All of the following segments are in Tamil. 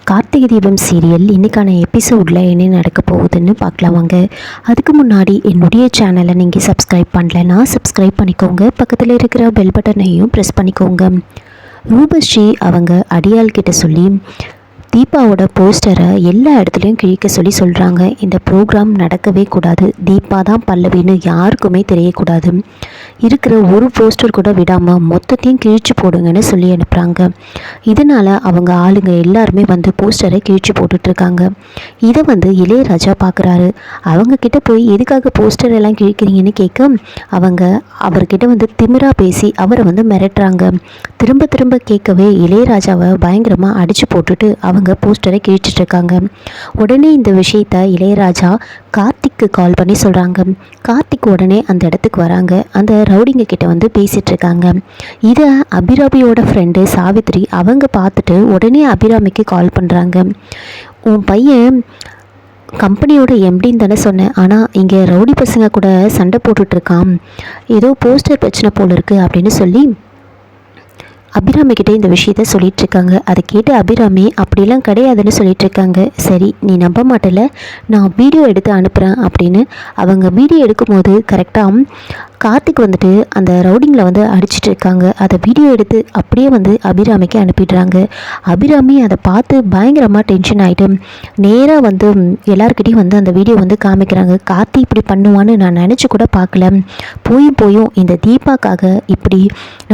கார்த்திகை தீபம் சீரியல் இன்றைக்கான எபிசோடில் என்ன நடக்க போகுதுன்னு பார்க்கலாம் வாங்க. அதுக்கு முன்னாடி என்னுடைய சேனலை நீங்கள் சப்ஸ்கிரைப் பண்ணலைன்னா சப்ஸ்கிரைப் பண்ணிக்கோங்க. பக்கத்தில் இருக்கிற பெல் பட்டனையும் ப்ரெஸ் பண்ணிக்கோங்க. ரூபஸ்ரீ அவங்க அடியாள் கிட்ட சொல்லி தீபாவோட போஸ்டரை எல்லா இடத்துலையும் கிழிக்க சொல்கிறாங்க. இந்த ப்ரோக்ராம் நடக்கவே கூடாது, தீபா தான் பல்லவின்னு யாருக்குமே தெரியக்கூடாது, இருக்கிற ஒரு போஸ்டர் கூட விடாமல் மொத்தத்தையும் கிழிச்சு போடுங்கன்னு சொல்லி அனுப்புகிறாங்க. இதனால் அவங்க ஆளுங்க எல்லாருமே வந்து போஸ்டரை கிழிச்சு போட்டுட்ருக்காங்க. இதை வந்து இளையராஜா பார்க்குறாரு. அவங்கக்கிட்ட போய் எதுக்காக போஸ்டர் எல்லாம் கிழிக்கிறீங்கன்னு கேட்க அவங்க அவர்கிட்ட வந்து திமிரா பேசி அவரை வந்து மிரட்டுறாங்க. திரும்ப திரும்ப கேட்கவே இளையராஜாவை பயங்கரமாக அடித்து போட்டுட்டு அவங்க போஸ்டரை கிழிச்சிட்ருக்காங்க. உடனே இந்த விஷயத்த இளையராஜா கார்த்திக்கு கால் பண்ணி சொல்கிறாங்க. கார்த்திக் உடனே அந்த இடத்துக்கு வராங்க. அந்த ரவுடிங்க கிட்ட வந்து பேசிகிட்டு இருக்காங்க. இதை அபிராமியோட ஃப்ரெண்டு சாவித்ரி அவங்க பார்த்துட்டு உடனே அபிராமிக்கு கால் பண்ணுறாங்க. உன் பையன் கம்பெனியோட எம்டின்னு தானே சொன்னேன், ஆனால் இங்கே ரவுடி பசங்க கூட சண்டை போட்டுட்ருக்கான், ஏதோ போஸ்டர் பிரச்சனை போல் இருக்குது அப்படின்னு சொல்லி அபிராமிக்கிட்டே இந்த விஷயத்த சொல்லிகிட்ருக்காங்க. அதை கேட்டு அபிராமி அப்படிலாம் கிடையாதுன்னு சொல்லிகிட்ருக்காங்க. சரி, நீ நம்ப மாட்டல, நான் வீடியோ எடுத்து அனுப்புகிறேன் அப்படின்னு அவங்க வீடியோ எடுக்கும்போது கரெக்டாக கார்த்திக் வந்துட்டு அந்த ரவுடிங்கில் வந்து அடிச்சிட்டு இருக்காங்க. அதை வீடியோ எடுத்து அப்படியே வந்து அபிராமிக்கு அனுப்பிடுறாங்க. அபிராமி அதை பார்த்து பயங்கரமாக டென்ஷன் ஆகிட்டு நேராக வந்து எல்லாருக்கிட்டையும் வந்து அந்த வீடியோ வந்து காமிக்கிறாங்க. கார்த்திக் இப்படி பண்ணுவான்னு நான் நினச்சி கூட பார்க்கல, போயும் இந்த தீபாக்காக இப்படி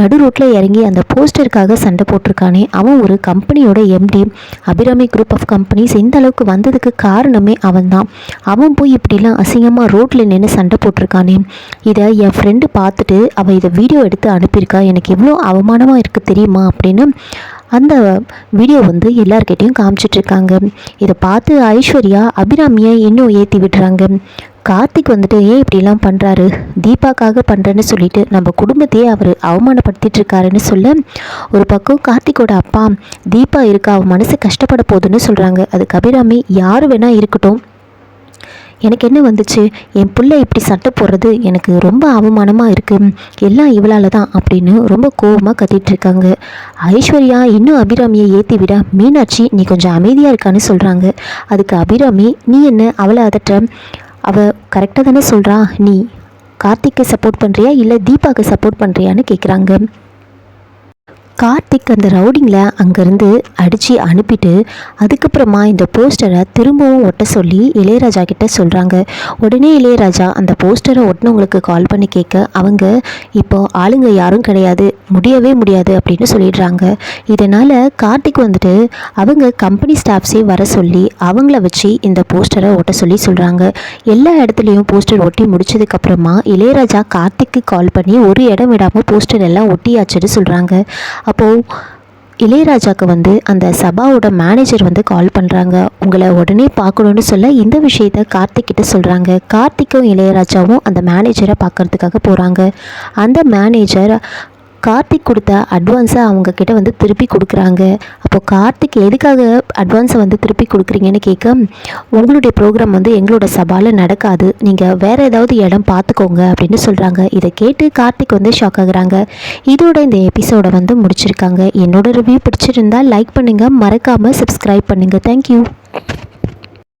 நடு ரோட்டில் இறங்கி அந்த போஸ்டருக்காக சண்டை போட்டிருக்கானே, அவன் ஒரு கம்பெனியோட MD, Abirami group of companies இந்த அளவுக்கு வந்ததுக்கு காரணமே அவன்தான். அவன் போய் இப்படிலாம் அசிங்கமாக ரோட்டில் நின்று சண்டை போட்டிருக்கானே, இதை என் ஃப்ரெண்டு பார்த்துட்டு அவள் இதை வீடியோ எடுத்து அனுப்பியிருக்கா, எனக்கு எவ்வளோ அவமானமாக இருக்குது தெரியுமா அப்படின்னு அந்த வீடியோ வந்து எல்லார்கிட்டையும் காமிச்சிட்ருக்காங்க. இதை பார்த்து ஐஸ்வர்யா அபிராமியை இன்னும் ஏற்றி விடுறாங்க. கார்த்திக் வந்துட்டு ஏன் இப்படிலாம் பண்ணுறாரு, தீபாக்காக பண்ணுறேன்னு சொல்லிட்டு நம்ம குடும்பத்தையே அவர் அவமானப்படுத்திட்டு இருக்காருன்னு சொல்ல, ஒரு பக்கம் கார்த்திக்கோட அப்பா தீபா இருக்கா, அவன் மனசு கஷ்டப்பட போகுதுன்னு சொல்கிறாங்க. அதுக்கு அபிராமி யார் வேணால் இருக்கட்டும், எனக்கு என்ன வந்துச்சு, என் பிள்ளை இப்படி சட்டை போடுறது எனக்கு ரொம்ப அவமானமாக இருக்குது, எல்லாம் இவளால் தான் அப்படின்னு ரொம்ப கோபமாக கத்திகிட்ருக்காங்க. ஐஸ்வர்யா இன்னும் அபிராமியை ஏற்றி விட, மீனாட்சி நீ கொஞ்சம் அமைதியாக இருக்கான்னு சொல்கிறாங்க. அதுக்கு அபிராமி நீ என்ன அவளை அதட்ட, அவள் கரெக்டாக தானே சொல்கிறா, நீ கார்த்திக்கை சப்போர்ட் பண்ணுறியா இல்லை தீபாவுக்கு சப்போர்ட் பண்ணுறியான்னு கேட்குறாங்க. கார்த்திக் அந்த ரவுடிங்கில் அங்கேருந்து அடித்து அனுப்பிட்டு அதுக்கப்புறமா இந்த போஸ்டரை திரும்பவும் ஒட்ட சொல்லி இளையராஜா கிட்ட சொல்கிறாங்க. உடனே இளையராஜா அந்த போஸ்டரை ஒட்டினவங்களுக்கு கால் பண்ணி கேட்க அவங்க இப்போது ஆளுங்க யாரும் கிடையாது, முடியவே முடியாது அப்படின்னு சொல்லிடுறாங்க. இதனால் கார்த்திக் வந்துட்டு அவங்க கம்பெனி ஸ்டாஃப்ஸே வர சொல்லி அவங்கள வச்சு இந்த போஸ்டரை ஒட்ட சொல்லி சொல்கிறாங்க. எல்லா இடத்துலையும் போஸ்டர் ஒட்டி முடிச்சதுக்கப்புறமா இளையராஜா கார்த்திக்கு கால் பண்ணி ஒரு இடம் விடாமல் போஸ்டர் எல்லாம் ஒட்டியாச்சுன்னு சொல்கிறாங்க. அப்போது இளையராஜாவுக்கு வந்து அந்த சபாவோட மேனேஜர் வந்து கால் பண்ணுறாங்க. உங்களை உடனே பார்க்கணுன்னு சொல்ல இந்த விஷயத்த கார்த்திக் கிட்ட சொல்கிறாங்க. கார்த்திக்கும் இளையராஜாவும் அந்த மேனேஜரை பார்க்கறதுக்காக போகிறாங்க. அந்த மேனேஜர் கார்த்திக் கொடுத்த அட்வான்ஸை அவங்கக்கிட்ட வந்து திருப்பி கொடுக்குறாங்க. அப்போது கார்த்திக் எதுக்காக அட்வான்ஸை வந்து திருப்பி கொடுக்குறீங்கன்னு கேட்க, உங்களுடைய ப்ரோக்ராம் வந்து எங்களோட சபாவில் நடக்காது, நீங்கள் வேறு ஏதாவது இடம் பார்த்துக்கோங்க அப்படின்னு சொல்கிறாங்க. இதை கேட்டு கார்த்திக் வந்து ஷாக் ஆகுறாங்க. இதோட இந்த எபிசோடை வந்து முடிச்சிருக்காங்க. என்னோட ரிவ்யூ பிடிச்சிருந்தால் லைக் பண்ணுங்கள், மறக்காமல் சப்ஸ்கிரைப் பண்ணுங்கள். தேங்க்யூ.